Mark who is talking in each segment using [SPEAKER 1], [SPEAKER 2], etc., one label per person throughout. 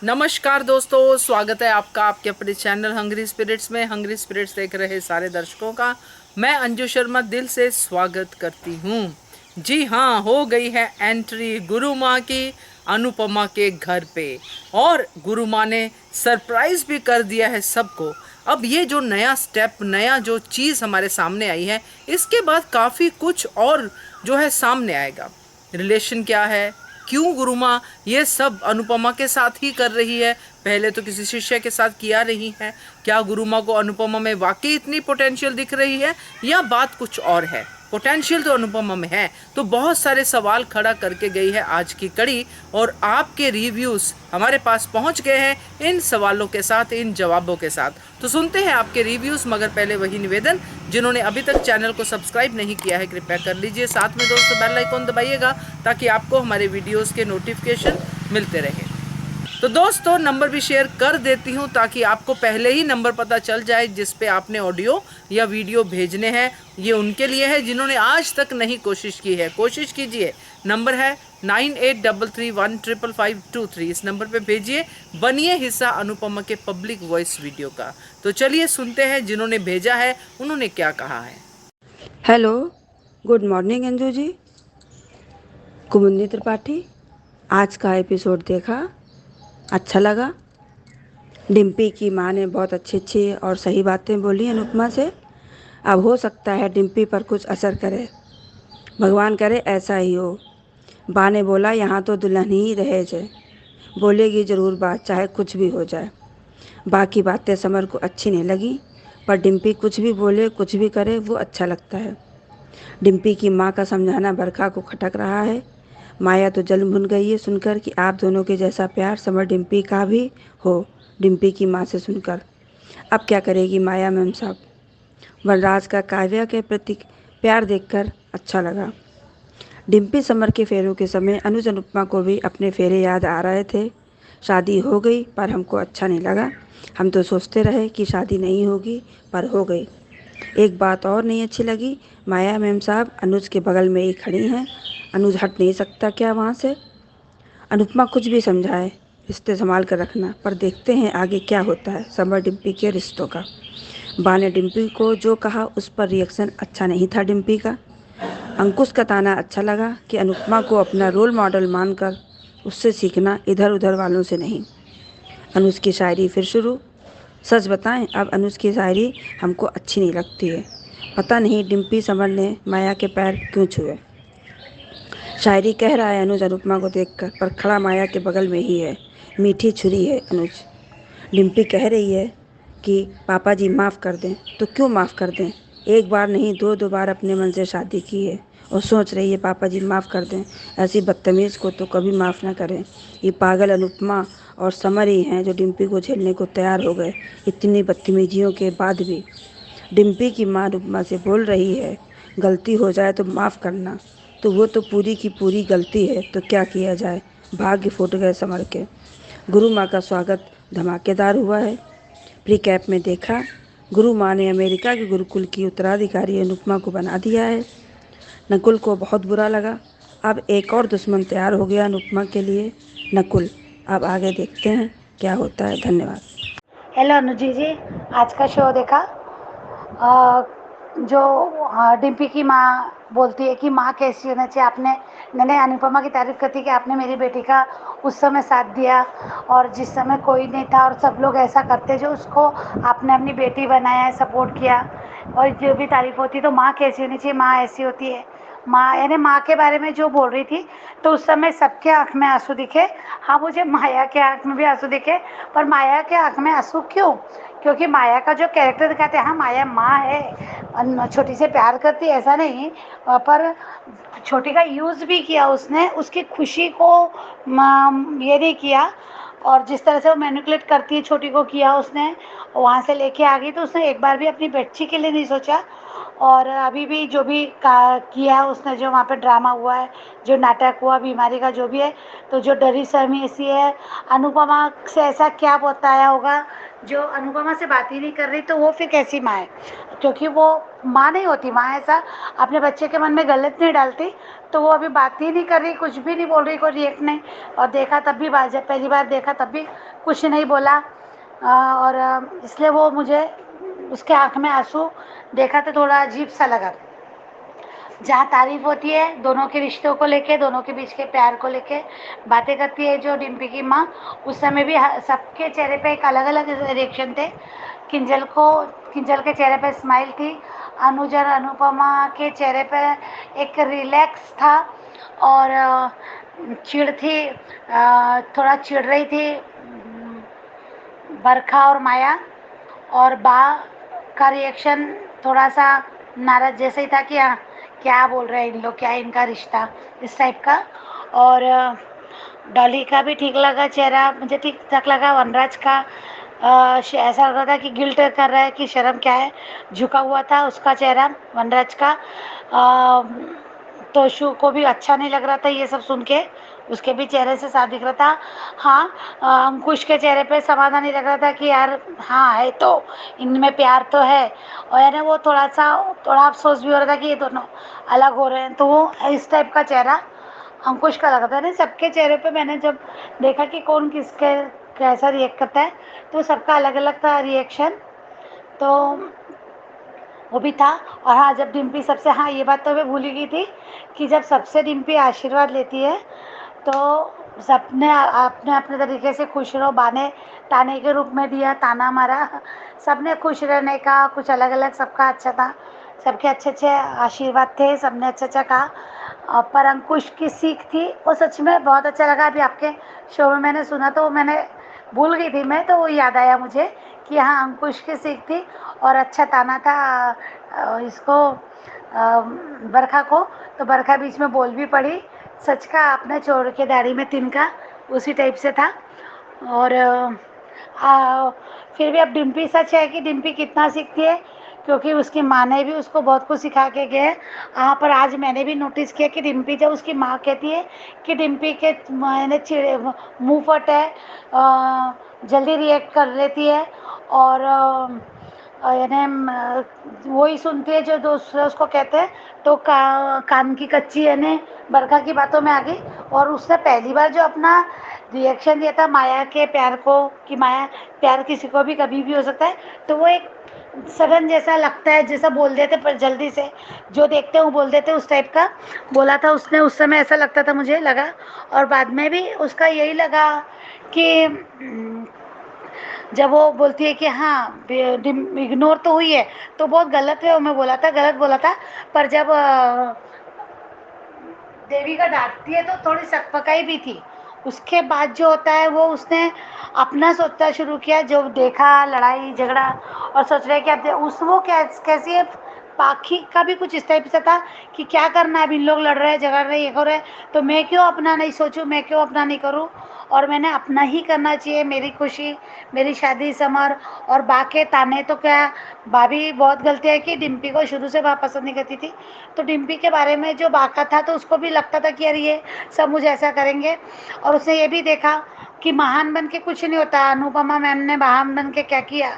[SPEAKER 1] नमस्कार दोस्तों, स्वागत है आपका आपके अपने चैनल हंग्री स्पिरिट्स में। हंग्री स्पिरिट्स देख रहे सारे दर्शकों का मैं अंजू शर्मा दिल से स्वागत करती हूँ। जी हाँ, हो गई है एंट्री गुरु माँ की अनुपमा के घर पे, और गुरु माँ ने सरप्राइज भी कर दिया है सबको। अब ये जो नया स्टेप, नया जो चीज़ हमारे सामने आई है, इसके बाद काफ़ी कुछ और जो है सामने आएगा। रिलेशन क्या है, क्यों गुरु माँ ये सब अनुपमा के साथ ही कर रही है, पहले तो किसी शिष्य के साथ किया रही है। क्या गुरु माँ को अनुपमा में वाकई इतनी पोटेंशियल दिख रही है, या बात कुछ और है? पोटेंशियल तो अनुपमा में है, तो बहुत सारे सवाल खड़ा करके गई है आज की कड़ी, और आपके रिव्यूज़ हमारे पास पहुंच गए हैं इन सवालों के साथ, इन जवाबों के साथ। तो सुनते हैं आपके रिव्यूज़, मगर पहले वही निवेदन, जिन्होंने अभी तक चैनल को सब्सक्राइब नहीं किया है कृपया कर लीजिए। साथ में दोस्तों बेल आइकॉन दबाइएगा ताकि आपको हमारे वीडियोज़ के नोटिफिकेशन मिलते रहे। तो दोस्तों नंबर भी शेयर कर देती हूँ ताकि आपको पहले ही नंबर पता चल जाए जिस पे आपने ऑडियो या वीडियो भेजने हैं। ये उनके लिए है जिन्होंने आज तक नहीं कोशिश की है, कोशिश कीजिए। नंबर है 9833155523। इस नंबर पे भेजिए, बनिए हिस्सा अनुपमा के पब्लिक वॉइस वीडियो का। तो चलिए सुनते हैं जिन्होंने भेजा है उन्होंने क्या कहा है।
[SPEAKER 2] Hello, good morning Anju ji. कुमुदनी त्रिपाठी, आज का एपिसोड देखा, अच्छा लगा। डिम्पी की माँ ने बहुत अच्छी अच्छी और सही बातें बोली अनुपमा से। अब हो सकता है डिम्पी पर कुछ असर करे, भगवान करे ऐसा ही हो। बा ने बोला यहाँ तो दुल्हन ही रहे जाए, बोलेगी ज़रूर बात चाहे कुछ भी हो जाए। बाकी बातें समर को अच्छी नहीं लगी, पर डिम्पी कुछ भी बोले कुछ भी करे वो अच्छा लगता है। डिम्पी की माँ का समझाना बरखा को खटक रहा है। माया तो जल भुन गई है सुनकर कि आप दोनों के जैसा प्यार समर डिम्पी का भी हो। डिम्पी की माँ से सुनकर अब क्या करेगी माया मैम साहब। वनराज का काव्या के प्रति प्यार देखकर अच्छा लगा। डिम्पी समर के फेरों के समय अनुज अनुपमा को भी अपने फेरे याद आ रहे थे। शादी हो गई पर हमको अच्छा नहीं लगा। हम तो सोचते रहे कि शादी नहीं होगी, पर हो गई। एक बात और नहीं अच्छी लगी, माया मैम साहब अनुज के बगल में ही खड़ी हैं। अनुज हट नहीं सकता क्या वहाँ से? अनुपमा कुछ भी समझाए, रिश्ते संभाल कर रखना, पर देखते हैं आगे क्या होता है समर डिम्पी के रिश्तों का। बा ने डिम्पी को जो कहा उस पर रिएक्शन अच्छा नहीं था डिम्पी का। अंकुश का ताना अच्छा लगा कि अनुपमा को अपना रोल मॉडल मानकर उससे सीखना, इधर उधर वालों से नहीं। अनुज की शायरी फिर शुरू। सच बताएं, अब अनुज की शायरी हमको अच्छी नहीं लगती है। पता नहीं डिम्पी समर ने माया के पैर क्यों छुए। शायरी कह रहा है अनुज अनुपमा को देखकर, पर खड़ा माया के बगल में ही है। मीठी छुरी है अनुज। डिम्पी कह रही है कि पापा जी माफ़ कर दें, तो क्यों माफ़ कर दें? एक बार नहीं दो दो बार अपने मन से शादी की है और सोच रही है पापा जी माफ़ कर दें। ऐसी बदतमीज़ को तो कभी माफ़ ना करें। ये पागल अनुपमा और समर ही हैं जो डिम्पी को झेलने को तैयार हो गए, इतनी बदतमीजियों के बाद भी। डिम्पी की माँ अनुपमा से बोल रही है गलती हो जाए तो माफ़ करना, तो वो तो पूरी की पूरी गलती है, तो क्या किया जाए। भाग्य फूट गए समर के। गुरु माँ का स्वागत धमाकेदार हुआ है। प्री कैप में देखा, गुरु माँ ने अमेरिका के गुरुकुल की उत्तराधिकारी अनुपमा को बना दिया है। नकुल को बहुत बुरा लगा। अब एक और दुश्मन तैयार हो गया अनुपमा के लिए, नकुल। अब आगे देखते हैं क्या होता है। धन्यवाद।
[SPEAKER 3] हेलो अनुजी जी, आज का शो देखा? जो डिम्पी की माँ बोलती है कि माँ कैसी होना चाहिए। मैंने अनुपमा की तारीफ़ करती कि आपने मेरी बेटी का उस समय साथ दिया, और जिस समय कोई नहीं था और सब लोग ऐसा करते, जो उसको आपने अपनी बेटी बनाया है, सपोर्ट किया। और जो भी तारीफ़ होती तो माँ कैसी होनी चाहिए, माँ ऐसी होती है। माँ यानी माँ के बारे में जो बोल रही थी, तो उस समय सबके आँख में आंसू दिखे। हाँ, मुझे माया के आँख में भी आंसू दिखे, पर माया के आँख में आंसू क्यों? क्योंकि माया का जो कैरेक्टर दिखाते हैं, हाँ माया माँ है, छोटी से प्यार करती है ऐसा नहीं, पर छोटी का यूज़ भी किया उसने, उसकी खुशी को ये नहीं किया। और जिस तरह से वो मैनिपुलेट करती है छोटी को, किया उसने, वहाँ से लेके आ गई। तो उसने एक बार भी अपनी बच्ची के लिए नहीं सोचा। और अभी भी जो भी किया है उसने, जो वहाँ पे ड्रामा हुआ है, जो नाटक हुआ, बीमारी का जो भी है, तो जो डरी सहमी ऐसी है, अनुपमा से ऐसा क्या बताया होगा जो अनुपमा से बात ही नहीं कर रही, तो वो फिर कैसी माँ है? क्योंकि वो माँ नहीं होती, माँ ऐसा अपने बच्चे के मन में गलत नहीं डालती। तो वो अभी बात ही नहीं कर रही, कुछ भी नहीं बोल रही, कोई रिएक्ट नहीं। और देखा तब भी जब पहली बार देखा तब भी कुछ नहीं बोला। और इसलिए वो मुझे उसके आँख में आंसू देखा तो थोड़ा अजीब सा लगा। जहाँ तारीफ होती है दोनों के रिश्तों को लेके, दोनों के बीच के प्यार को लेके बातें करती है जो डिम्पी की माँ, उस समय भी सबके चेहरे पे एक अलग अलग रिएक्शन थे। किंजल के चेहरे पे स्माइल थी, अनुज और अनुपमा के चेहरे पे एक रिलैक्स था, और चिढ़ थी, थोड़ा चिढ़ रही थी बरखा और माया। और बा का रिएक्शन थोड़ा सा नाराज जैसे ही था कि हाँ क्या बोल रहे हैं इन लोग, क्या इनका रिश्ता, इस टाइप का। और डॉली का भी ठीक लगा चेहरा, मुझे ठीक ठाक लगा। वनराज का ऐसा लग रहा था कि गिल्ट कर रहा है कि शर्म क्या है, झुका हुआ था उसका चेहरा वनराज का। तोशु को भी अच्छा नहीं लग रहा था ये सब सुन के, उसके भी चेहरे से साफ दिख रहा था। हाँ, अंकुश के चेहरे पे समाधान नहीं लग रहा था कि यार हाँ है तो इनमें प्यार तो है, और यानी वो थोड़ा अफसोस भी हो रहा था कि ये दोनों अलग हो रहे हैं, तो वो इस टाइप का चेहरा अंकुश का लगा था। नहीं, सबके चेहरे पे मैंने जब देखा कि कौन किसके कैसा रिएक्ट करता है, तो सबका अलग अलग था रिएक्शन, तो वो भी था। और हाँ, जब डिम्पी सबसे, हाँ ये बात तो मैं भूल ही गई थी कि जब सबसे डिम्पी आशीर्वाद लेती है तो सबने अपने अपने तरीके से खुश रहो, बाने ताने के रूप में दिया, ताना मारा, सबने खुश रहने का कुछ अलग अलग, सबका अच्छा था, सबके अच्छे अच्छे आशीर्वाद थे, सबने अच्छा अच्छा कहा। पर अंकुश की सीख थी वो सच में बहुत अच्छा लगा। अभी आपके शो में मैंने सुना तो मैंने भूल गई थी मैं, तो वो याद आया मुझे कि हाँ अंकुश की सीख थी, और अच्छा ताना था इसको बरखा को। तो बरखा बीच में बोल भी पड़ी, सच का आपने चोर के दाढ़ी में तिनका, उसी टाइप से था। और फिर भी अब डिम्पी, सच है कि डिम्पी कितना सीखती है, क्योंकि उसकी माँ ने भी उसको बहुत कुछ सिखा के गए। पर आज मैंने भी नोटिस किया कि डिम्पी जब उसकी माँ कहती है कि डिम्पी के मैंने मुँह फट है, जल्दी रिएक्ट कर लेती है, और यानी वही सुनती है जो दूसरे उसको कहते हैं, तो कान की कच्ची यानी बरखा की बातों में आ गई। और उसने पहली बार जो अपना रिएक्शन दिया था माया के प्यार को, कि माया प्यार किसी को भी कभी भी हो सकता है, तो वो एक सडन जैसा लगता है, जैसा बोल देते पर जल्दी से जो देखते हैं वो बोल देते, उस टाइप का बोला था उसने उस समय, ऐसा लगता था मुझे लगा। और बाद में भी उसका यही लगा कि जब वो बोलती है कि हाँ इग्नोर तो हुई है, तो बहुत गलत है मैं बोला था, गलत बोला था। पर जब देवी का डांटती है तो थोड़ी सकपकाई भी थी। उसके बाद जो होता है वो उसने अपना सोचना शुरू किया, जो देखा लड़ाई झगड़ा, और सोच रहे कि अब उस वो कैसी है, पाखी का भी कुछ इस टाइप से था कि क्या करना है, अब इन लोग लड़ रहे हैं झगड़ रहे हैं ये कर रहे हैं, तो मैं क्यों अपना नहीं सोचूं, मैं क्यों अपना नहीं करूं, और मैंने अपना ही करना चाहिए, मेरी खुशी मेरी शादी समर। और बा के ताने तो क्या, बा भी बहुत गलती है कि डिम्पी को शुरू से बा पसंद नहीं करती थी, तो डिम्पी के बारे में जो बा का था तो उसको भी लगता था कि यार ये सब मुझे ऐसा करेंगे। और उसने ये भी देखा कि महान बन के कुछ नहीं होता, अनुपमा मैम ने महान बन के क्या किया,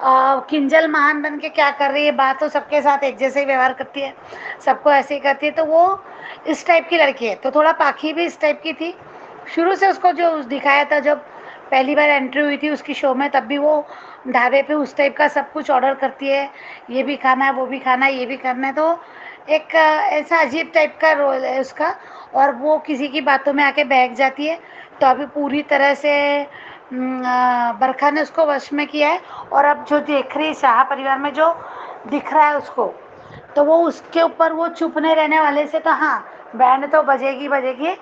[SPEAKER 3] किंजल महान बन के क्या कर रही है, बात तो सबके साथ एक जैसे ही व्यवहार करती है, सबको ऐसे ही करती है, तो वो इस टाइप की लड़की है। तो थोड़ा पाखी भी इस टाइप की थी शुरू से, उसको जो दिखाया था जब पहली बार एंट्री हुई थी उसकी शो में, तब भी वो ढाबे पे उस टाइप का सब कुछ ऑर्डर करती है, ये भी खाना है वो भी खाना है ये भी करना है, तो एक ऐसा अजीब टाइप का रोल है उसका। और वो किसी की बातों में आके बहक जाती है, तो अभी पूरी तरह से बरखा ने उसको वश में किया है। और अब जो देख रही शाह परिवार में जो दिख रहा है उसको, तो वो उसके ऊपर वो चुप नहीं रहने वाले से, तो हाँ बैंड तो बजेगी बजेगी।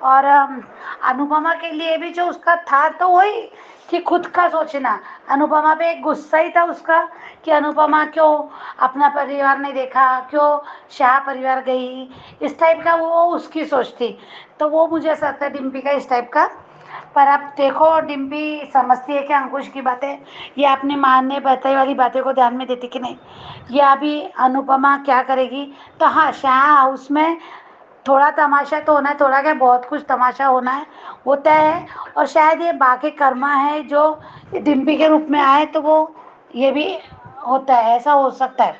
[SPEAKER 3] और अनुपमा के लिए भी जो उसका था तो वही कि खुद का सोचना, अनुपमा पे एक गुस्सा ही था उसका कि अनुपमा क्यों अपना परिवार नहीं देखा, क्यों शाह परिवार गई, इस टाइप का वो उसकी सोच थी। तो वो मुझे ऐसा लगता है डिम्पी का इस टाइप का पर अब देखो डिम्पी समझती है कि अंकुश की बातें, ये अपनी माँ ने बताई वाली बातें को ध्यान में देती कि नहीं, या अभी अनुपमा क्या करेगी। तो हाँ, शाह हाउस में थोड़ा तमाशा तो होना है, थोड़ा क्या बहुत कुछ तमाशा होना है, होता है। और शायद ये बाकी कर्मा है जो डिम्पी के रूप में आए, तो वो ये भी होता है, ऐसा हो सकता है।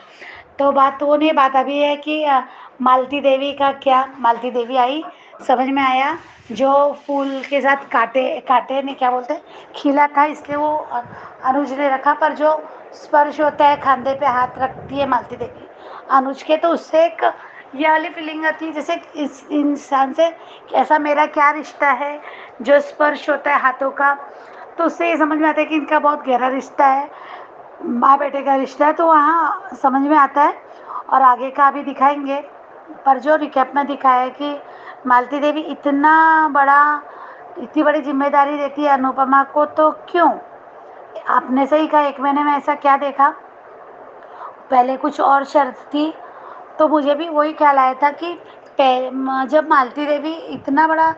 [SPEAKER 3] तो बात तो वो नहीं, बात अभी है कि मालती देवी का क्या, मालती देवी आई, समझ में आया, जो फूल के साथ कांटे कांटे नहीं क्या बोलते, खिला था, इसलिए वो अनुज ने रखा। पर जो स्पर्श होता है, खांधे पे हाथ रखती है मालती देवी अनुज के, तो उससे एक ये वाली फीलिंग आती है जैसे इस इंसान से कि ऐसा मेरा क्या रिश्ता है, जो स्पर्श होता है हाथों का, तो उससे ये समझ में आता है कि इनका बहुत गहरा रिश्ता है, माँ बेटे का रिश्ता है, तो वहाँ समझ में आता है। और आगे का अभी दिखाएंगे, पर जो रिकैप में दिखाया है कि मालती देवी इतनी बड़ी जिम्मेदारी देती है अनुपमा को, तो क्यों, आपने सही कहा, 1 महीने में ऐसा क्या देखा, पहले कुछ और शर्त थी। तो मुझे भी वही ख्याल आया था कि जब मालती देवी इतना बड़ा,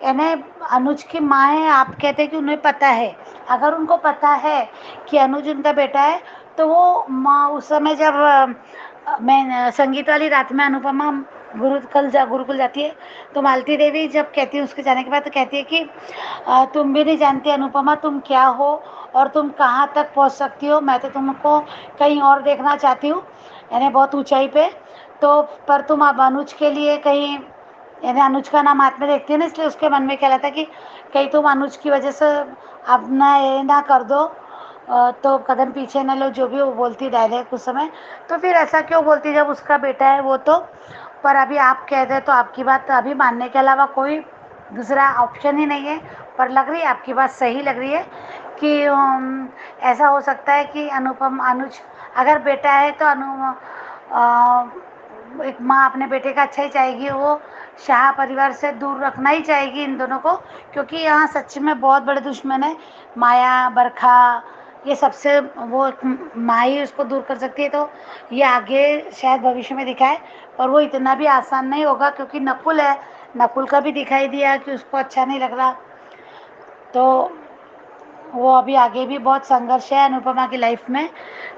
[SPEAKER 3] यानी अनुज की माँ है, आप कहते हैं कि उन्हें पता है, अगर उनको पता है कि अनुज उनका बेटा है, तो वो माँ उस समय जब मैं संगीत वाली रात में अनुपमा गुरुकुल जाती है, तो मालती देवी जब कहती है उसके जाने के बाद, तो कहती है कि तुम भी नहीं जानती अनुपमा तुम क्या हो और तुम कहाँ तक पहुँच सकती हो, मैं तो तुमको कहीं और देखना चाहती हूँ, यानी बहुत ऊंचाई पे। तो पर तुम अब अनुज के लिए कहीं, यानी अनुज का नाम हाथ में देखती है ना, इसलिए उसके मन में क्या रहता है कि कहीं तुम अनुज की वजह से अपना ये ना कर दो, तो कदम पीछे न लो, जो भी वो बोलती डायरेक्ट उस समय। तो फिर ऐसा क्यों बोलती जब उसका बेटा है वो तो। पर अभी आप कह दे तो आपकी बात अभी मानने के अलावा कोई दूसरा ऑप्शन ही नहीं है। पर लग रही है आपकी बात सही लग रही है कि ऐसा हो सकता है कि अनुज अगर बेटा है तो एक माँ अपने बेटे का अच्छा ही चाहेगी, वो शाह परिवार से दूर रखना ही चाहेगी इन दोनों को, क्योंकि यहाँ सच में बहुत बड़े दुश्मन है, माया बरखा, ये सबसे वो माँ ही उसको दूर कर सकती है। तो ये आगे शायद भविष्य में दिखाए, पर वो इतना भी आसान नहीं होगा, क्योंकि नकुल है, नकुल का भी दिखाई दिया कि उसको अच्छा नहीं लग रहा। तो वो अभी आगे भी बहुत संघर्ष है अनुपमा की लाइफ में,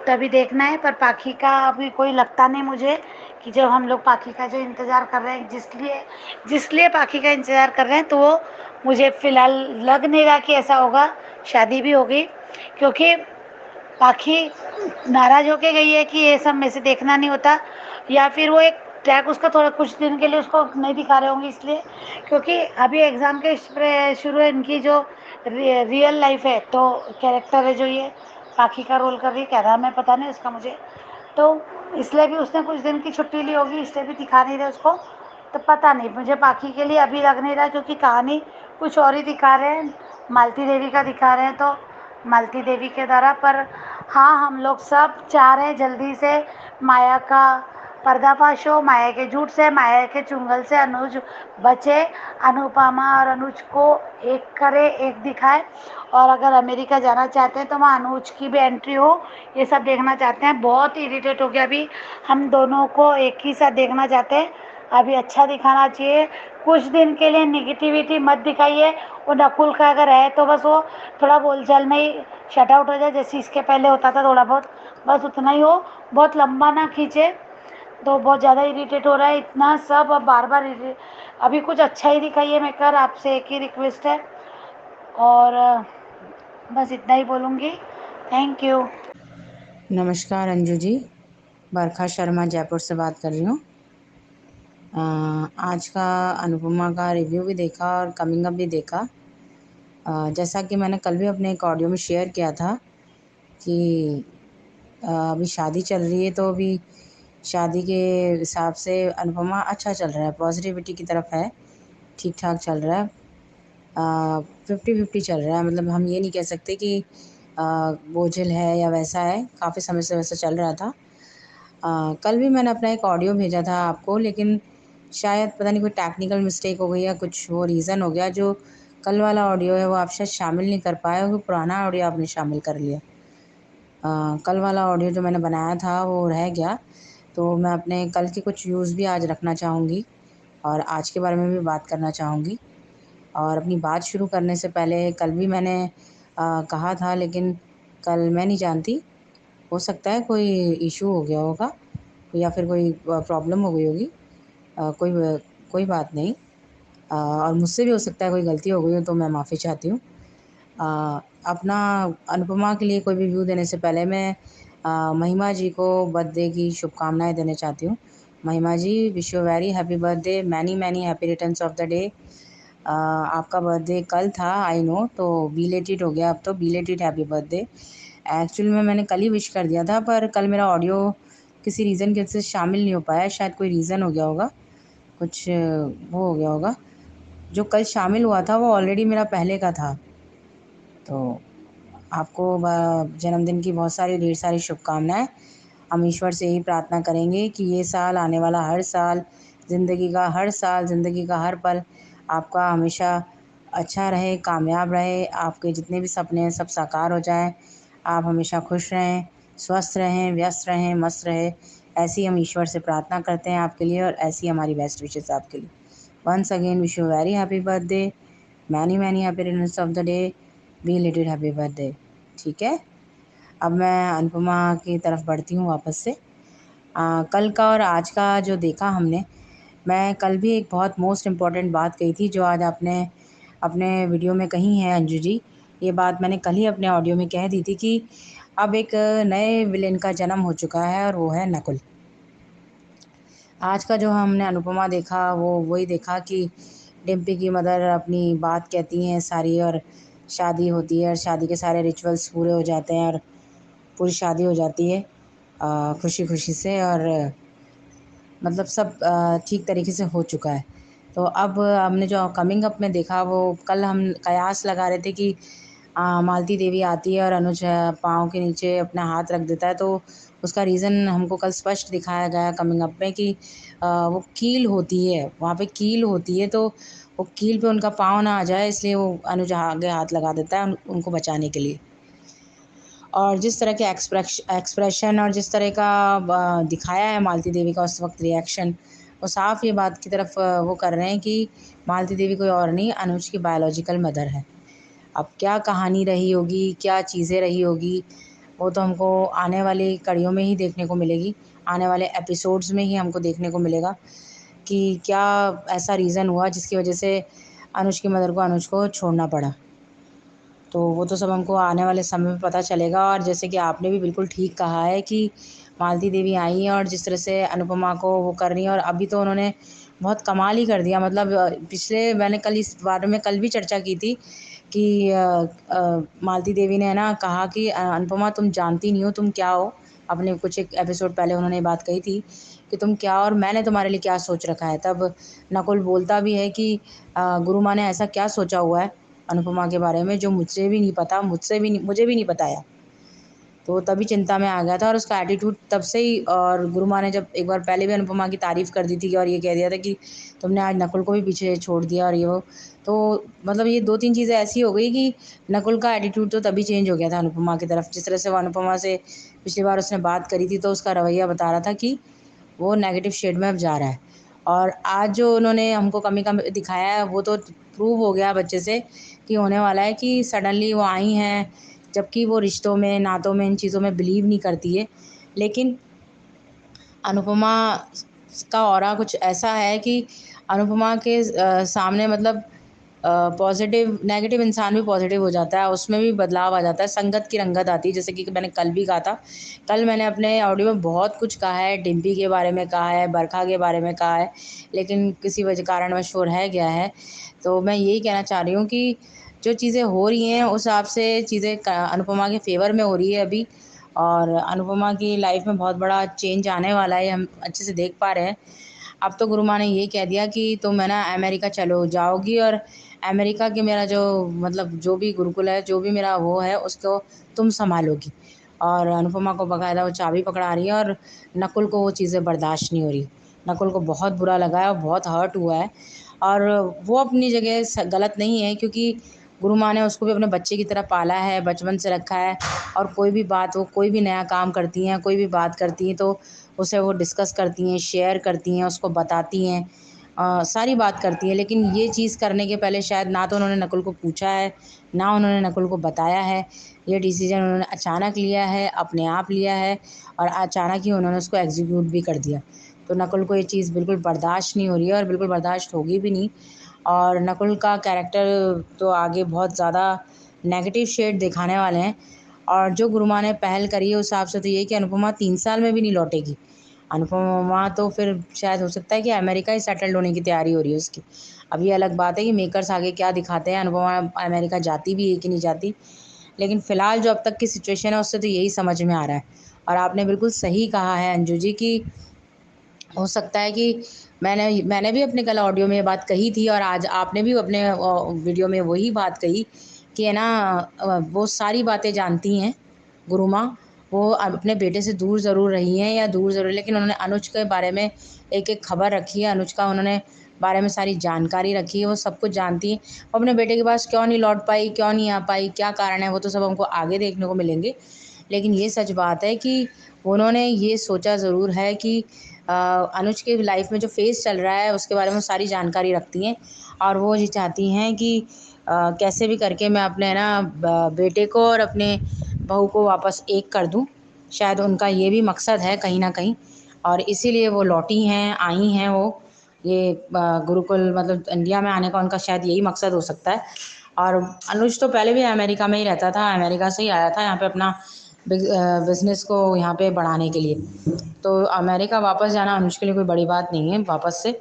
[SPEAKER 3] तो अभी देखना है। पर पाखी का अभी कोई लगता नहीं मुझे कि जब हम लोग पाखी का जो इंतज़ार कर रहे हैं, जिसलिए पाखी का इंतज़ार कर रहे हैं, तो वो मुझे फ़िलहाल लग नहीं रहा कि ऐसा होगा। शादी भी हो गई, क्योंकि पाखी नाराज़ होके गई है कि ये सब मेरे से देखना नहीं होता, या फिर वो एक ट्रैक उसका थोड़ा कुछ दिन के लिए उसको नहीं दिखा रहे होंगे इसलिए, क्योंकि अभी एग्ज़ाम के शुरू है, इनकी जो रियल लाइफ है, तो कैरेक्टर है जो ये पाखी का रोल कर रही है, क्या नाम है पता नहीं उसका मुझे, तो इसलिए भी उसने कुछ दिन की छुट्टी ली होगी, इसलिए भी दिखा नहीं रहे उसको। तो पता नहीं, मुझे पाखी के लिए अभी लग नहीं रहा, क्योंकि कहानी कुछ और ही दिखा रहे हैं, मालती देवी का दिखा रहे हैं, तो मालती देवी के द्वारा। पर हाँ, हम लोग सब चाह रहे हैं जल्दी से माया का पर्दाफाश हो, माया के झूठ से, माया के चुंगल से अनुज बचे, अनुपमा और अनुज को एक करे, एक दिखाए। और अगर अमेरिका जाना चाहते हैं तो वहाँ अनुज की भी एंट्री हो, ये सब देखना चाहते हैं। बहुत इरिटेट हो गया अभी, हम दोनों को एक ही साथ देखना चाहते हैं, अभी अच्छा दिखाना चाहिए। कुछ दिन के लिए निगेटिविटी मत दिखाइए, वो नकुल का अगर है तो बस वो थोड़ा बोलचाल में ही शट आउट हो जाए, जैसे इसके पहले होता था थोड़ा बहुत, बस उतना ही हो, बहुत लंबा ना खींचे। तो बहुत ज़्यादा इरिटेट हो रहा है इतना सब, अब बार बार अभी कुछ अच्छा ही दिखाइए मेकर, आपसे एक ही रिक्वेस्ट है। और बस इतना ही बोलूँगी, थैंक यू।
[SPEAKER 4] नमस्कार अंजू जी, बरखा शर्मा जयपुर से बात कर रही हूँ। आज का अनुपमा का रिव्यू भी देखा और कमिंग अप भी देखा। जैसा कि मैंने कल भी अपने एक ऑडियो में शेयर किया था कि अभी शादी चल रही है, तो अभी शादी के हिसाब से अनुपमा अच्छा चल रहा है, पॉजिटिविटी की तरफ है, ठीक ठाक चल रहा है, 50-50 चल रहा है। मतलब हम ये नहीं कह सकते कि बोझिल है या वैसा है, काफ़ी समय से वैसा चल रहा था। कल भी मैंने अपना एक ऑडियो भेजा था आपको, लेकिन शायद पता नहीं कोई टेक्निकल मिस्टेक हो गई या कुछ वो रीज़न हो गया, जो कल वाला ऑडियो है वो आप शायद शामिल नहीं कर पाए, वो पुराना ऑडियो आपने शामिल कर लिया। कल वाला ऑडियो जो मैंने बनाया था वो रह गया, तो मैं अपने कल के कुछ व्यूज़ भी आज रखना चाहूँगी और आज के बारे में भी बात करना चाहूँगी। और अपनी बात शुरू करने से पहले कल भी मैंने कहा था, लेकिन कल मैं नहीं जानती, हो सकता है कोई इशू हो गया होगा या फिर कोई प्रॉब्लम हो गई होगी। कोई बात नहीं। और मुझसे भी हो सकता है कोई गलती हो गई हो, तो मैं माफ़ी चाहती हूँ। अपना अनुपमा के लिए कोई भी व्यू देने से पहले मैं महिमा जी को बर्थडे की शुभकामनाएँ देना चाहती हूँ। Mahima ji, wish you very happy birthday, many many happy returns of the day. आपका बर्थडे कल था, आई नो, तो बिलेटेड हो गया, अब तो बिलेटेड हैप्पी बर्थडे। एक्चुअल में मैंने कल ही विश कर दिया था, पर कल मेरा ऑडियो किसी रीज़न की वजह से शामिल नहीं हो पाया, शायद कोई रीज़न हो गया होगा, कुछ वो हो गया होगा। जो कल शामिल हुआ था वो ऑलरेडी मेरा पहले का था। तो आपको जन्मदिन की बहुत सारी ढेर सारी शुभकामनाएँ। हम ईश्वर से यही प्रार्थना करेंगे कि ये साल, आने वाला हर साल, ज़िंदगी का हर साल, ज़िंदगी का हर पल आपका हमेशा अच्छा रहे, कामयाब रहे, आपके जितने भी सपने हैं सब साकार हो जाएँ। आप हमेशा खुश रहें, स्वस्थ रहें, व्यस्त रहें, मस्त रहें। ऐसी हम ईश्वर से प्रार्थना करते हैं आपके लिए, और ऐसी हमारी बेस्ट विशेज़ आपके लिए। Once again wish you very happy birthday, many many happy returns of the day, belated happy birthday. ठीक है? अब मैं अनुपमा की तरफ बढ़ती हूँ वापस से। कल का और आज का जो देखा हमने, मैं कल भी एक बहुत मोस्ट इम्पॉर्टेंट बात कही थी, जो आज आपने अपने वीडियो में कही है अंजू जी। ये बात मैंने कल ही अपने ऑडियो में कह दी थी कि अब एक नए विलेन का जन्म हो चुका है, और वो है नकुल। आज का जो हमने अनुपमा देखा, वो वही देखा कि डिम्पी की मदर अपनी बात कहती हैं सारी, और शादी होती है, और शादी के सारे रिचुअल्स पूरे हो जाते हैं, और पूरी शादी हो जाती है खुशी खुशी से, और मतलब सब ठीक तरीके से हो चुका है। तो अब हमने जो कमिंग अप में देखा, वो कल हम कयास लगा रहे थे कि मालती देवी आती है और अनुज पाँव के नीचे अपना हाथ रख देता है, तो उसका रीज़न हमको कल स्पष्ट दिखाया गया कमिंग अप में कि वो कील होती है, वहाँ पे कील होती है, तो वो कील पे उनका पाँव ना आ जाए, इसलिए वो अनुज आगे हाथ लगा देता है उनको बचाने के लिए। और जिस तरह के एक्सप्रेशन और जिस तरह का दिखाया है मालती देवी का उस वक्त रिएक्शन, वो साफ़ ये बात की तरफ वो कर रहे हैं कि मालती देवी कोई और नहीं, अनुज की बायोलॉजिकल मदर है। अब क्या कहानी रही होगी, क्या चीज़ें रही होगी, वो तो हमको आने वाली कड़ियों में ही देखने को मिलेगी, आने वाले एपिसोड्स में ही हमको देखने को मिलेगा कि क्या ऐसा रीज़न हुआ जिसकी वजह से अनुज की मदर को अनुज को छोड़ना पड़ा। तो वो तो सब हमको आने वाले समय में पता चलेगा। और जैसे कि आपने भी बिल्कुल ठीक कहा है कि मालती देवी आई हैं और जिस तरह से अनुपमा को वो कर रही हैं, और अभी तो उन्होंने बहुत कमाल ही कर दिया। मतलब पिछले मैंने कल इस बारे में कल भी चर्चा की थी कि मालती देवी ने है ना कहा कि अनुपमा तुम जानती नहीं हो तुम क्या हो। अपने कुछ एक एपिसोड पहले उन्होंने ये बात कही थी कि तुम क्या हो और मैंने तुम्हारे लिए क्या सोच रखा है। तब नकुल बोलता भी है कि गुरु माँ ने ऐसा क्या सोचा हुआ है अनुपमा के बारे में जो मुझे भी नहीं पता, मुझे भी नहीं बताया। तो तभी चिंता में आ गया था, और उसका एटीट्यूड तब से ही। और गुरु माँ ने जब एक बार पहले भी अनुपमा की तारीफ़ कर दी थी और ये कह दिया था कि तुमने आज नकुल को भी पीछे छोड़ दिया और ये वो, तो मतलब ये 2-3 चीज़ें ऐसी हो गई कि नकुल का एटीट्यूड तो तभी चेंज हो गया था अनुपमा की तरफ। जिस तरह से वो अनुपमा से पिछली बार उसने बात करी थी, तो उसका रवैया बता रहा था कि वो नेगेटिव शेड में अब जा रहा है। और आज जो उन्होंने हमको कमी का दिखाया है, वो तो प्रूव हो गया बच्चे से कि होने वाला है कि सडनली वो आई हैं, जबकि वो रिश्तों में, नातों में, इन चीज़ों में बिलीव नहीं करती है। लेकिन अनुपमा का ऑरा कुछ ऐसा है कि अनुपमा के सामने मतलब पॉज़िटिव नेगेटिव इंसान भी पॉज़िटिव हो जाता है, उसमें भी बदलाव आ जाता है, संगत की रंगत आती है। जैसे कि मैंने कल भी कहा था, कल मैंने अपने ऑडियो में बहुत कुछ कहा है, डिम्पी के बारे में कहा है, बरखा के बारे में कहा है, लेकिन किसी वजह कारणवश वो रह गया है। तो मैं यही कहना चाह रही हूँ कि जो चीज़ें हो रही हैं, उस हिसाब से चीज़ें अनुपमा के फ़ेवर में हो रही है अभी, और अनुपमा की लाइफ़ में बहुत बड़ा चेंज आने वाला है, हम अच्छे से देख पा रहे हैं। अब तो गुरु माँ ने ये कह दिया कि तुम है ना अमेरिका चलो जाओगी, और अमेरिका के मेरा जो मतलब जो भी गुरुकुल है, जो भी मेरा वो है, उसको तुम सँभालोगी। और अनुपमा को बाकायदा वो चाबी पकड़ा रही है, और नकुल को वो चीज़ें बर्दाश्त नहीं हो रही। नकुल को बहुत बुरा लगा है और बहुत हर्ट हुआ है, और वो अपनी जगह गलत नहीं है, क्योंकि गुरु माँ ने उसको भी अपने बच्चे की तरह पाला है, बचपन से रखा है। और कोई भी बात, वो कोई भी नया काम करती हैं, कोई भी बात करती हैं, तो उसे वो डिस्कस करती हैं, शेयर करती हैं, उसको बताती हैं। सारी बात करती है। लेकिन ये चीज़ करने के पहले शायद ना तो उन्होंने नकुल को पूछा है, ना उन्होंने नकुल को बताया है। ये डिसीज़न उन्होंने अचानक लिया है, अपने आप लिया है और अचानक ही उन्होंने उसको एग्ज़ीक्यूट भी कर दिया। तो नकुल को ये चीज़ बिल्कुल बर्दाश्त नहीं हो रही है और बिल्कुल बर्दाश्त होगी भी नहीं। और नकुल का कैरेक्टर तो आगे बहुत ज़्यादा नेगेटिव शेड दिखाने वाले हैं। और जो गुरुमा ने पहल करी है उस हिसाब से तो ये है कि अनुपमा 3 साल में भी नहीं लौटेगी। अनुपमा तो फिर शायद हो सकता है कि अमेरिका ही सेटल्ड होने की तैयारी हो रही है उसकी। अब ये अलग बात है कि मेकर्स आगे क्या दिखाते हैं, अनुपमा अमेरिका जाती भी है कि नहीं जाती। लेकिन फ़िलहाल जो अब तक की सिचुएशन है उससे तो यही समझ में आ रहा है। और आपने बिल्कुल सही कहा है अंजू जी कि हो सकता है कि मैंने भी अपने कल ऑडियो में ये बात कही थी और आज आपने भी अपने वीडियो में वही बात कही कि है ना, वो सारी बातें जानती हैं गुरु माँ। वो अपने बेटे से दूर ज़रूर रही हैं या दूर ज़रूर, लेकिन उन्होंने अनुज के बारे में एक-एक खबर रखी है। अनुज का उन्होंने बारे में सारी जानकारी रखी है, वो सब कुछ जानती हैं। वो अपने बेटे के पास क्यों नहीं लौट पाई, क्यों नहीं आ पाई, क्या कारण है, वो तो सब हमको आगे देखने को मिलेंगे। लेकिन ये सच बात है कि उन्होंने ये सोचा ज़रूर है कि अनुज के लाइफ में जो फ़ेज़ चल रहा है उसके बारे में सारी जानकारी रखती हैं और वो ये चाहती हैं कि कैसे भी करके मैं अपने है ना बेटे को और अपने बहू को वापस एक कर दूँ। शायद उनका ये भी मकसद है कहीं न कहीं और इसीलिए वो लौटी हैं, आई हैं वो। ये गुरुकुल मतलब इंडिया में आने का उनका शायद यही मकसद हो सकता है। और अनुज तो पहले भी अमेरिका में ही रहता था, अमेरिका से ही आया था यहाँ पे अपना बिज़नेस को यहाँ पे बढ़ाने के लिए। तो अमेरिका वापस जाना अनुज के लिए कोई बड़ी बात नहीं है वापस से।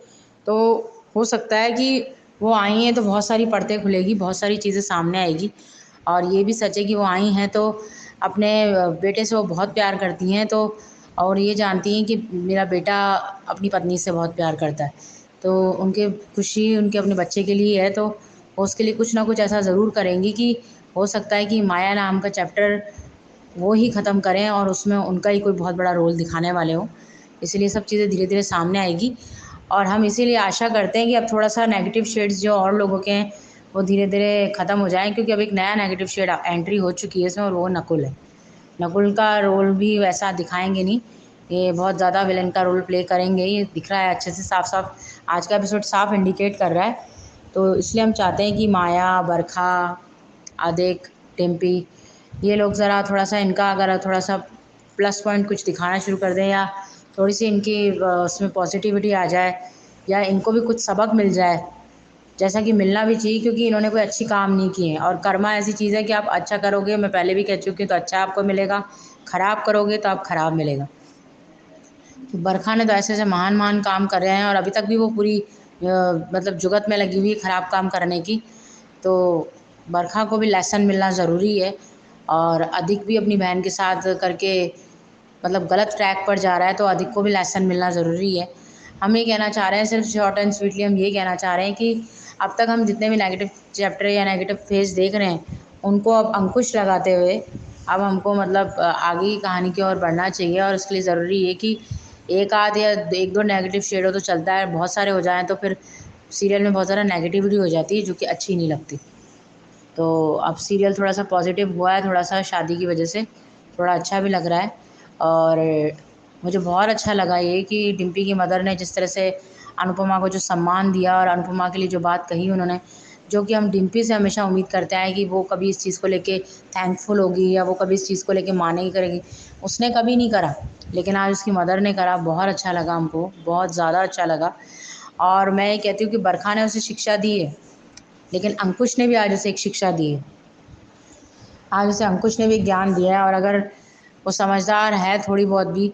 [SPEAKER 4] तो हो सकता है कि वो आई हैं तो बहुत सारी परतें खुलेगी, बहुत सारी चीज़ें सामने आएगी। और ये भी सच है कि वो आई हैं तो अपने बेटे से वो बहुत प्यार करती हैं, तो और ये जानती हैं कि मेरा बेटा अपनी पत्नी से बहुत प्यार करता है। तो उनकी खुशी उनके अपने बच्चे के लिए है, तो वो उसके लिए कुछ ना कुछ ऐसा ज़रूर करेंगी कि हो सकता है कि माया नाम का चैप्टर वो ही ख़त्म करें और उसमें उनका ही कोई बहुत बड़ा रोल दिखाने वाले हों। इसीलिए सब चीज़ें धीरे-धीरे सामने आएगी और हम इसीलिए आशा करते हैं कि अब थोड़ा-सा नेगेटिव शेड्स जो और लोगों के हैं, वो धीरे-धीरे ख़त्म हो जाएँ, क्योंकि अब एक नया नेगेटिव शेड एंट्री हो चुकी है इसमें और वो नकुल है। नकुल का रोल भी वैसा दिखाएँगे नहीं, ये बहुत ज़्यादा विलेन का रोल प्ले करेंगे, ये दिख रहा है अच्छे से साफ-साफ। आज का एपिसोड साफ इंडिकेट कर रहा है। तो इसलिए हम चाहते हैं कि माया, बरखा, आदिक, डिम्पी, ये लोग ज़रा थोड़ा-सा इनका अगर थोड़ा-सा प्लस पॉइंट कुछ दिखाना शुरू कर दें या थोड़ी-सी इनकी उसमें पॉज़िटिविटी आ जाए या इनको भी कुछ सबक मिल जाए, जैसा कि मिलना भी चाहिए, क्योंकि इन्होंने कोई अच्छी काम नहीं किए हैं। और कर्मा ऐसी चीज़ है कि आप अच्छा करोगे, मैं पहले भी कह चुकी हूँ, तो अच्छा आपको मिलेगा, ख़राब करोगे तो आप ख़राब मिलेगा। तो बरखा ने तो ऐसे-ऐसे महान-महान काम कर रहे हैं और अभी तक भी वो पूरी मतलब जुगत में लगी हुई है ख़राब काम करने की। तो बरखा को भी लेसन मिलना ज़रूरी है और अधिक भी अपनी बहन के साथ करके मतलब गलत ट्रैक पर जा रहा है, तो अधिक को भी लेसन मिलना ज़रूरी है। हम ये कहना चाह रहे हैं, सिर्फ शॉर्ट एंड स्वीटली हम ये कहना चाह रहे हैं कि अब तक हम जितने भी नेगेटिव चैप्टर या नेगेटिव फेज़ देख रहे हैं, उनको अब अंकुश लगाते हुए अब हमको मतलब आगे की कहानी की ओर बढ़ना चाहिए। और उसके लिए ज़रूरी है कि एक आध या 1-2 नेगेटिव शेड हो तो चलता है, बहुत सारे हो जाएँ तो फिर सीरियल में बहुत ज़्यादा नेगेटिविटी हो जाती है, जो कि अच्छी नहीं लगती। तो अब सीरियल थोड़ा-सा पॉज़िटिव हुआ है, थोड़ा-सा शादी की वजह से, थोड़ा अच्छा भी लग रहा है। और मुझे बहुत अच्छा लगा ये कि डिम्पी की मदर ने जिस तरह से अनुपमा को जो सम्मान दिया और अनुपमा के लिए जो बात कही उन्होंने, जो कि हम डिम्पी से हमेशा उम्मीद करते आए कि वो कभी इस चीज़ को लेके थैंकफुल होगी या वो कभी इस चीज़ को लेके मानेगी करेगी, उसने कभी नहीं करा। लेकिन आज उसकी मदर ने करा, बहुत अच्छा लगा हमको, बहुत ज़्यादा अच्छा लगा। और मैं ये कहती हूँ कि बरखा ने उसे शिक्षा दी है, लेकिन अंकुश ने भी आज उसे एक शिक्षा दी है। आज उसे अंकुश ने भी ज्ञान दिया है और अगर वो समझदार है थोड़ी बहुत भी,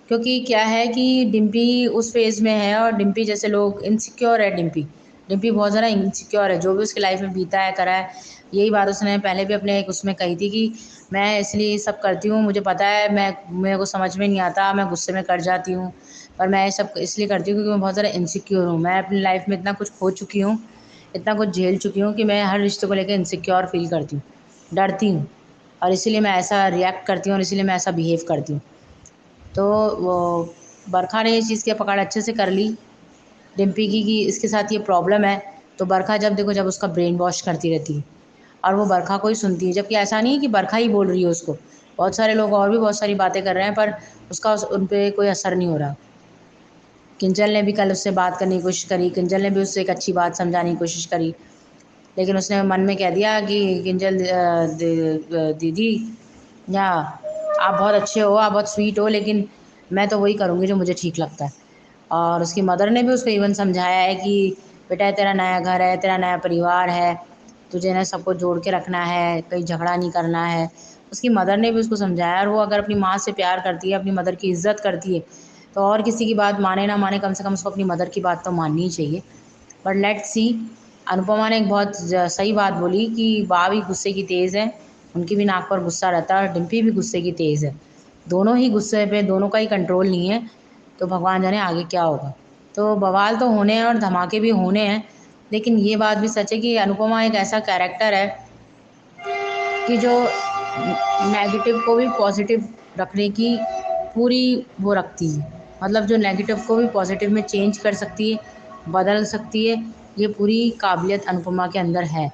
[SPEAKER 4] क्योंकि क्या है कि डिम्पी उस फेज़ में है और डिम्पी जैसे लोग इनसिक्योर है डिम्पी। डिम्पी बहुत ज़्यादा इनसिक्योर है, जो भी उसकी लाइफ में बीता है, करा है। यही बात उसने पहले भी अपने एक उसमें कही थी कि मैं इसलिए ये सब करती हूँ, मुझे पता है मेरे को समझ में नहीं आता, मैं गुस्से में कर जाती हूँ, पर मैं ये सब इसलिए करती हूँ क्योंकि मैं बहुत ज़्यादा इनसिक्योर हूँ। मैं अपनी लाइफ में इतना कुछ खो चुकी हूँ, इतना कुछ झेल चुकी हूँ कि मैं हर रिश्ते को लेकर इनसिक्योर फ़ील करती हूँ, डरती हूँ और इसीलिए मैं ऐसा रिएक्ट करती हूँ और इसीलिए मैं ऐसा बिहेव करती हूँ। तो वो बरखा ने इस चीज़ की पकड़ अच्छे से कर ली डिम्पी की कि इसके साथ ये प्रॉब्लम है। तो बरखा जब देखो जब उसका ब्रेन वॉश करती रहती है और वो बरखा को ही सुनती है, जबकि ऐसा नहीं है कि बरखा ही बोल रही है उसको। बहुत सारे लोग और भी बहुत सारी बातें कर रहे हैं पर उसका उन पे कोई असर नहीं हो रहा, किंजल ने भी कल उससे बात करने की कोशिश करी, किंजल ने भी उससे एक अच्छी बात समझाने की कोशिश करी, लेकिन उसने मन में कह दिया कि किंजल दीदी या आप बहुत अच्छे हो, आप बहुत स्वीट हो, लेकिन मैं तो वही करूँगी जो मुझे ठीक लगता है। और उसकी मदर ने भी उसको इवन समझाया है कि बेटा तेरा नया घर है, तेरा नया परिवार है, तुझे ना सबको जोड़ के रखना है, कहीं झगड़ा नहीं करना है। उसकी मदर ने भी उसको समझाया, और वो अगर अपनी माँ से प्यार करती है, अपनी मदर की इज़्ज़त करती है, तो और किसी की बात माने ना माने, कम से कम उसको अपनी मदर की बात तो माननी ही चाहिए। बट लेट्स सी, अनुपमा ने एक बहुत सही बात बोली कि बा भी गुस्से की तेज़ है, उनकी भी नाक पर गुस्सा रहता है, और डिम्पी भी गुस्से की तेज़ है। दोनों ही गुस्से पे, दोनों का ही कंट्रोल नहीं है, तो भगवान जाने आगे क्या होगा। तो बवाल तो होने हैं और धमाके भी होने हैं, लेकिन ये बात भी सच है कि अनुपमा एक ऐसा कैरेक्टर है कि जो नेगेटिव को भी पॉजिटिव रखने की पूरी वो रखती है। मतलब जो नेगेटिव को भी पॉजिटिव में चेंज कर सकती है, बदल सकती है, ये पूरी काबिलियत अनुपमा के अंदर है।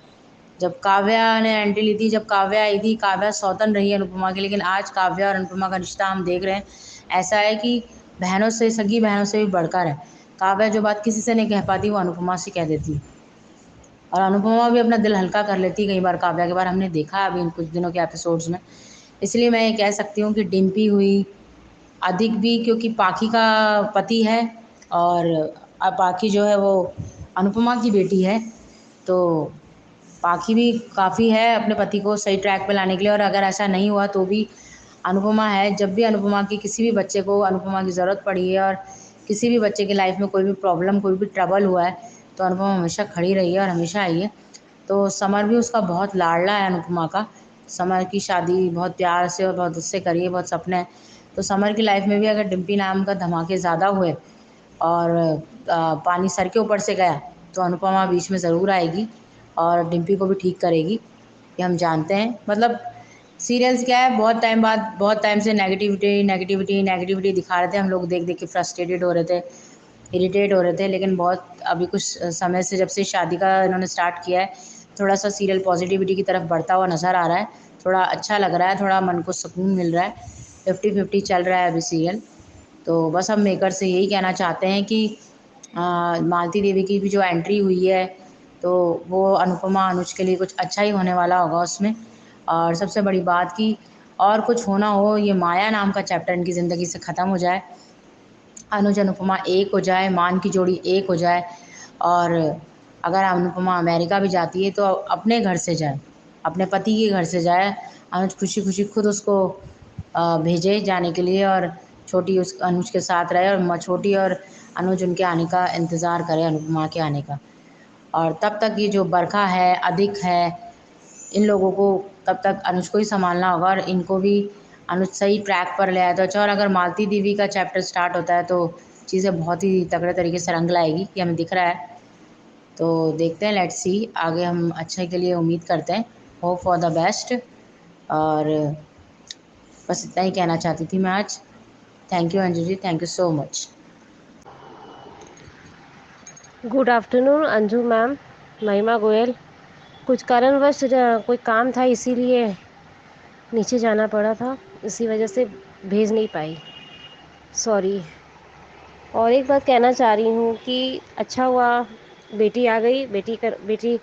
[SPEAKER 4] जब काव्या ने एंट्री ली थी, जब काव्या आई थी, काव्या सौतन रही है अनुपमा की, लेकिन आज काव्या और अनुपमा का रिश्ता हम देख रहे हैं ऐसा है कि बहनों से, सगी बहनों से भी बढ़कर है। काव्या जो बात किसी से नहीं कह पाती, वो अनुपमा से कह देती है, और अनुपमा भी अपना दिल हल्का कर लेती है कई बार काव्या के बार, हमने देखा है अभी इन कुछ दिनों के एपिसोड्स में। इसलिए मैं ये कह सकती हूँ कि डिम्पी हुई, अधिक भी, क्योंकि पाखी का पति है, और पाखी जो है वो अनुपमा की बेटी है, तो पाखी भी काफ़ी है अपने पति को सही ट्रैक पे लाने के लिए। और अगर ऐसा नहीं हुआ तो भी अनुपमा है, जब भी अनुपमा की किसी भी बच्चे को अनुपमा की ज़रूरत पड़ी है, और किसी भी बच्चे की लाइफ में कोई भी प्रॉब्लम, कोई भी ट्रबल हुआ है, तो अनुपमा हमेशा खड़ी रही है और हमेशा आई है। तो समर भी उसका बहुत लाडला है अनुपमा का। समर की शादी बहुत प्यार से और बहुत उससे करी है, बहुत सपने हैं। तो समर की लाइफ में भी अगर डिम्पी नाम का धमाके ज़्यादा हुए और पानी सर के ऊपर से गया, तो अनुपमा बीच में ज़रूर आएगी और डिम्पी को भी ठीक करेगी, ये हम जानते हैं। मतलब सीरियल्स क्या है, बहुत टाइम बाद, बहुत टाइम से नेगेटिविटी नेगेटिविटी नेगेटिविटी दिखा रहे थे, हम लोग देख देख के फ्रस्ट्रेटेड हो रहे थे, इरिटेट हो रहे थे, लेकिन बहुत अभी कुछ समय से, जब से शादी का इन्होंने स्टार्ट किया है, थोड़ा सा सीरियल पॉजिटिविटी की तरफ बढ़ता हुआ नज़र आ रहा है। थोड़ा अच्छा लग रहा है, थोड़ा मन को सुकून मिल रहा है। 50-50 चल रहा है अभी सीरियल। तो बस हम मेकर से यही कहना चाहते हैं कि मालती देवी की भी जो एंट्री हुई है, तो वो अनुपमा अनुज के लिए कुछ अच्छा ही होने वाला होगा उसमें। और सबसे बड़ी बात कि और कुछ होना हो, ये माया नाम का चैप्टर इनकी ज़िंदगी से ख़त्म हो जाए, अनुज अनुपमा एक हो जाए, मान की जोड़ी एक हो जाए, और अगर अनुपमा अमेरिका भी जाती है तो अपने घर से जाए, अपने पति के घर से जाए। अनुज खुशी खुशी खुद उसको भेजे जाने के लिए, और छोटी उस अनुज के साथ रहे, और छोटी और अनुज उनके आने का इंतज़ार करे, अनुपमा के आने का। और तब तक ये जो बरखा है, अधिक है, इन लोगों को तब तक अनुज को ही संभालना होगा, और इनको भी अनुज सही ट्रैक पर ले आया तो अच्छा। और अगर मालती देवी का चैप्टर स्टार्ट होता है तो चीज़ें बहुत ही तगड़े तरीके से रंग लाएगी, ये हमें दिख रहा है। तो देखते हैं, लेट्स सी, आगे हम अच्छे के लिए उम्मीद करते हैं, होप फॉर द बेस्ट। और बस इतना ही कहना चाहती थी मैं आज। Thank you Anju ji, thank you so much.
[SPEAKER 5] Good afternoon Anju ma'am, Mahima Goyal. कुछ कारणवश कोई काम था, इसीलिए नीचे जाना पड़ा था, इसी वजह से भेज नहीं पाई, सॉरी। और एक बात कहना चाह रही हूँ कि अच्छा हुआ बेटी आ गई, बेटी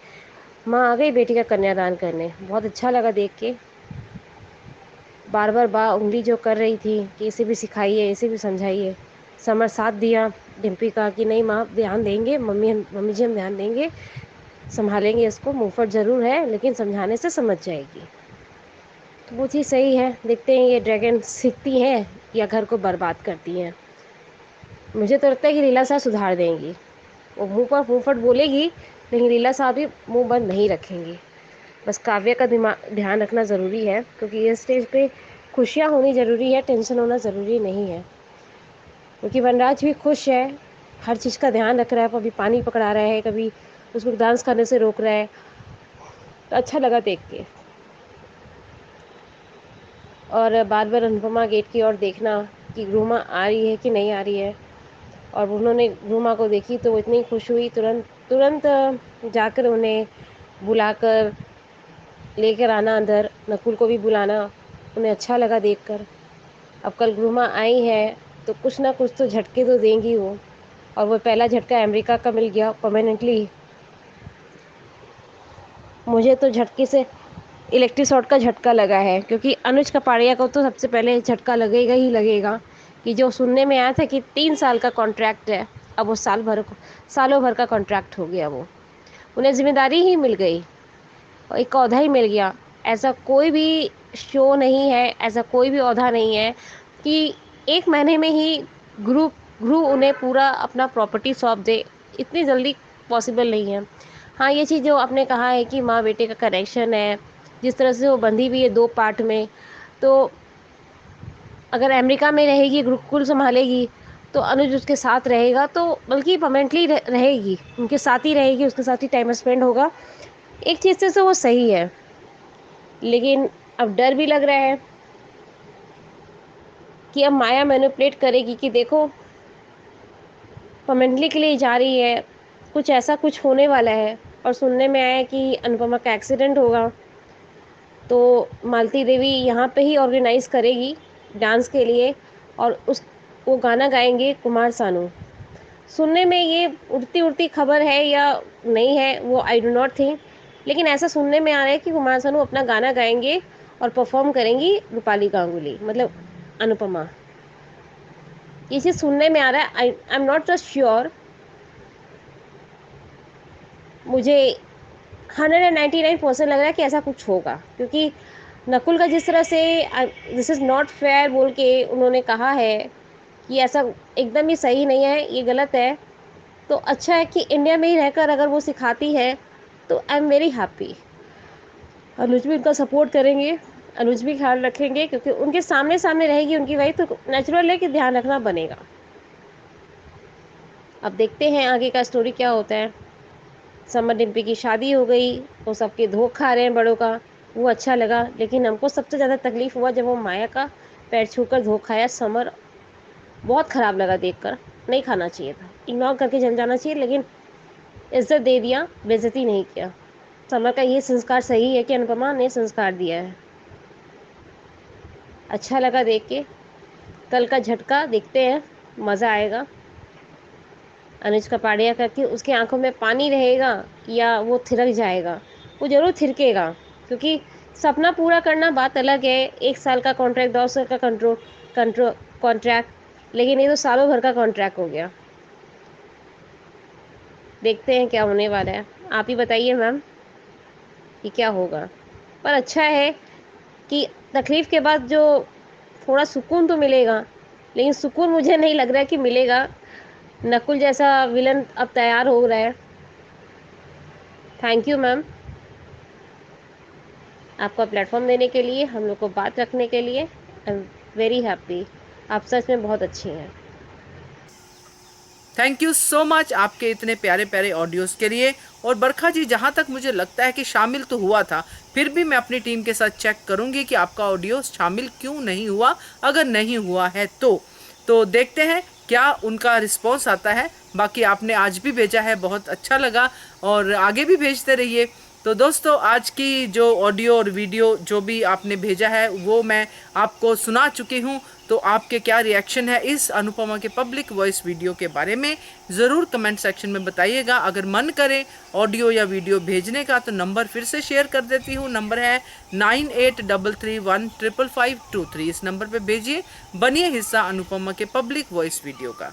[SPEAKER 5] माँ आ गई बेटी का कन्यादान करने, बहुत अच्छा लगा देख के। बार बार उंगली जो कर रही थी कि इसे भी सिखाइए, इसे भी समझाइए, समर साथ दिया डिम्पी का कि नहीं माँ ध्यान देंगे, मम्मी जी हम ध्यान देंगे, संभालेंगे इसको, मुंहफट ज़रूर है लेकिन समझाने से समझ जाएगी। तो वो चीज़ सही है। देखते हैं ये ड्रैगन सीखती हैं या घर को बर्बाद करती हैं। मुझे तो लगता है कि लीला साहब सुधार देंगी, वो मुंह पर मुंहफट बोलेगी लेकिन लीला साहब भी मुंह बंद नहीं रखेंगी। बस काव्य का दिमाग ध्यान रखना ज़रूरी है, क्योंकि इस स्टेज पे खुशियाँ होनी ज़रूरी है, टेंशन होना ज़रूरी नहीं है। क्योंकि वनराज भी खुश है, हर चीज़ का ध्यान रख रहा है, कभी पानी पकड़ा रहा है, कभी उसको डांस करने से रोक रहा है, तो अच्छा लगा देख के। और बार बार अनुपमा गेट की ओर देखना कि रूमा आ रही है कि नहीं आ रही है, और उन्होंने रूमा को देखी तो वो इतनी खुश हुई, तुरंत जाकर उन्हें बुलाकर लेकर आना अंदर, नकुल को भी बुलाना, उन्हें अच्छा लगा देखकर। अब कल रूमा आई है तो कुछ ना कुछ तो झटके तो देंगी वो, और वो पहला झटका अमेरिका का मिल गया परमानेंटली। मुझे तो झटके से इलेक्ट्रिक शॉक का झटका लगा है, क्योंकि अनुज कपाड़िया को तो सबसे पहले झटका लगेगा ही लगेगा। कि जो सुनने में आया था कि 3 साल का कॉन्ट्रैक्ट है, अब वो सालों भर का कॉन्ट्रैक्ट हो गया। वो उन्हें जिम्मेदारी ही मिल गई और एक औहदा ही मिल गया। ऐसा कोई भी शो नहीं है, ऐसा कोई भी औहदा नहीं है कि 1 महीने में ही गुरु उन्हें पूरा अपना प्रॉपर्टी सौंप दे। इतनी जल्दी पॉसिबल नहीं है। हाँ, ये चीज़ जो आपने कहा है कि माँ बेटे का कनेक्शन है, जिस तरह से वो बंधी हुई है 2 पार्ट में, तो अगर अमेरिका में रहेगी, गुरुकुल संभालेगी, तो अनुज उसके साथ रहेगा, तो बल्कि परमानेंटली रहेगी, उनके साथ ही रहेगी, उसके साथ ही टाइम स्पेंड होगा। एक चीज़ से वो सही है, लेकिन अब डर भी लग रहा है कि अब माया मैनिपुलेट करेगी कि देखो परमानेंटली के लिए जा रही है, कुछ ऐसा कुछ होने वाला है। और सुनने में आया कि अनुपमा का एक्सीडेंट होगा, तो मालती देवी यहाँ पे ही ऑर्गेनाइज़ करेगी डांस के लिए, और वो गाना गाएंगे कुमार सानू। सुनने में ये उड़ती उड़ती खबर है या नहीं है, वो आई डू नॉट थिंक, लेकिन ऐसा सुनने में आ रहा है कि कुमार सानू अपना गाना गाएंगे और परफॉर्म करेंगी रूपाली गांगुली, मतलब अनुपमा। ये चीज़ सुनने में आ रहा है। I am not just sure, मुझे 199% लग रहा है कि ऐसा कुछ होगा, क्योंकि नकुल का जिस तरह से दिस इज़ नॉट फेयर बोल के उन्होंने कहा है कि ऐसा एकदम ही सही नहीं है, ये गलत है। तो अच्छा है कि इंडिया में ही रहकर अगर वो सिखाती है, तो आई एम वेरी हैप्पी। अनुज भी उनका सपोर्ट करेंगे, अनुज भी ख्याल रखेंगे, क्योंकि उनके सामने सामने रहेगी उनकी वाइफ, तो नेचुरल है कि ध्यान रखना बनेगा। अब देखते हैं आगे का स्टोरी क्या होता है। समर डिम्पी की शादी हो गई, वो सबके धोख खा रहे हैं बड़ों का, वो अच्छा लगा। लेकिन हमको सबसे ज़्यादा तकलीफ़ हुआ जब वो माया का पैर छूकर धोखा खाया। समर बहुत ख़राब लगा देखकर, नहीं खाना चाहिए था, इग्नोर करके चल जाना चाहिए, लेकिन इज्जत दे दिया, बेइज्जती नहीं किया। समर का ये संस्कार सही है कि अनुपमा ने संस्कार दिया है। अच्छा लगा देख के। कल का झटका देखते हैं, मज़ा आएगा। अनुज कपाड़िया करके उसकी आंखों में पानी रहेगा या वो थिरक जाएगा? वो ज़रूर थिरकेगा, क्योंकि सपना पूरा करना बात अलग है। 1 साल का कॉन्ट्रैक्ट, 2 साल का कॉन्ट्रैक्ट, लेकिन ये तो सालों भर का कॉन्ट्रैक्ट हो गया। देखते हैं क्या होने वाला है। आप ही बताइए मैम कि क्या होगा। पर अच्छा है कि तकलीफ़ के बाद जो थोड़ा सुकून तो मिलेगा, लेकिन सुकून मुझे नहीं लग रहा है कि मिलेगा। नकुल जैसा विलन अब तैयार हो रहा है। थैंक यू मैम, आपका प्लेटफॉर्म देने के लिए, हम लोग को बात रखने के लिए। I am very happy. आप सच में बहुत अच्छी हैं।
[SPEAKER 1] थैंक यू सो मच आपके इतने प्यारे प्यारे ऑडियोज़ के लिए। और बरखा जी, जहाँ तक मुझे लगता है कि शामिल तो हुआ था, फिर भी मैं अपनी टीम के साथ चेक करूँगी कि आपका ऑडियो शामिल क्यों नहीं हुआ। अगर नहीं हुआ है तो देखते हैं क्या उनका रिस्पॉन्स आता है। बाकी आपने आज भी भेजा है, बहुत अच्छा लगा, और आगे भी भेजते रहिए। तो दोस्तों, आज की जो ऑडियो और वीडियो जो भी आपने भेजा है वो मैं आपको सुना चुकी हूँ। तो आपके क्या रिएक्शन है इस अनुपमा के पब्लिक वॉइस वीडियो के बारे में, ज़रूर कमेंट सेक्शन में बताइएगा। अगर मन करे ऑडियो या वीडियो भेजने का तो नंबर फिर से शेयर कर देती हूँ। नंबर है 9833155523। इस नंबर पे भेजिए, बनिए हिस्सा अनुपमा के पब्लिक वॉइस वीडियो का।